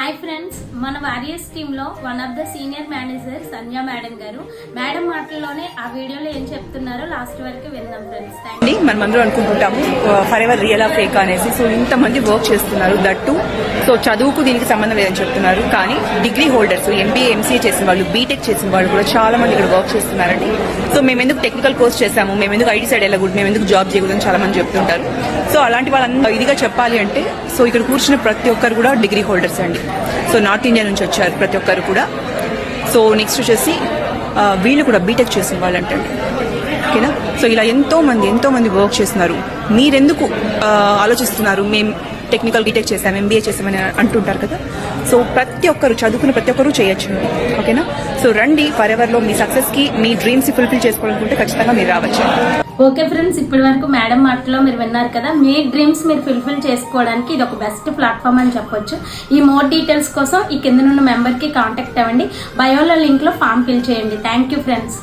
Hi friends, మన warriors team లో one of the senior manager Sandhya madam గారు. Madam మాటల్లోనే ఆ వీడియోలో ఏం చెప్తున్నారో లాస్ట్ వరకు విందాం ఫ్రెండ్స్. మనం అందరూ అనుకుంటుంటాము ఫర్ ఎవర్ రియల్ ఫేక్ అనేసి. సో ఇంతమంది వర్క్ చేస్తున్నారు, దట్టు సో చదువుకు దీనికి సంబంధం లేదని చెప్తున్నారు. కానీ డిగ్రీ హోల్డర్స్, ఎంబీఏ ఎంసీఏ చేసిన వాళ్ళు, బీటెక్ చేసిన వాళ్ళు కూడా చాలా మంది ఇక్కడ వర్క్ చేస్తున్నారండి. సో మేము ఎందుకు టెక్నికల్ కోర్స్ చేసాము, మేము ఎందుకు ఐటీ సైడ్ వెళ్ళకూడదు, మేము ఎందుకు జాబ్ చేయకూడదని చాలా మంది చెప్తుంటారు. సో అలాంటి వాళ్ళంతా ఇదిగా చెప్పాలి అంటే, సో ఇక్కడ కూర్చున్న ప్రతి ఒక్కరు కూడా డిగ్రీ హోల్డర్స్ అండి. సో నార్త్ ఇండియా నుంచి వచ్చారు ప్రతి ఒక్కరు కూడా. సో నెక్స్ట్ వచ్చేసి వీళ్ళు కూడా బీటెక్ చేసిన వాళ్ళు అంటండి. ఓకేనా? సో ఇలా ఎంతో మంది వర్క్ చేస్తున్నారు. మీరెందుకు ఆలోచిస్తున్నారు మేము టెక్నికల్ బీటెక్ చేసాం, ఎంబీఏ చేసామని అంటుంటారు కదా. సో ప్రతి ఒక్కరు చదువుకున్న ప్రతి ఒక్కరు చేయొచ్చు. ఓకేనా? సో రండి, ఫర్ ఎవర్లో మీ సక్సెస్కి, మీ డ్రీమ్స్ ఫుల్ఫిల్ చేసుకోవాలనుకుంటే ఖచ్చితంగా మీరు రావచ్చు. ఓకే ఫ్రెండ్స్, ఇప్పటి వరకు మేడం మాటలో మీరు విన్నారు కదా. మీ డ్రీమ్స్ మీరు ఫుల్ఫిల్ చేసుకోవడానికి ఇది ఒక బెస్ట్ ప్లాట్ఫామ్ అని చెప్పొచ్చు. ఈ మోర్ డీటెయిల్స్ కోసం ఈ కింద ఉన్న మెంబర్కి కాంటాక్ట్ అవ్వండి. బయోలో లింక్లో ఫామ్ ఫిల్ చేయండి. Thank you friends.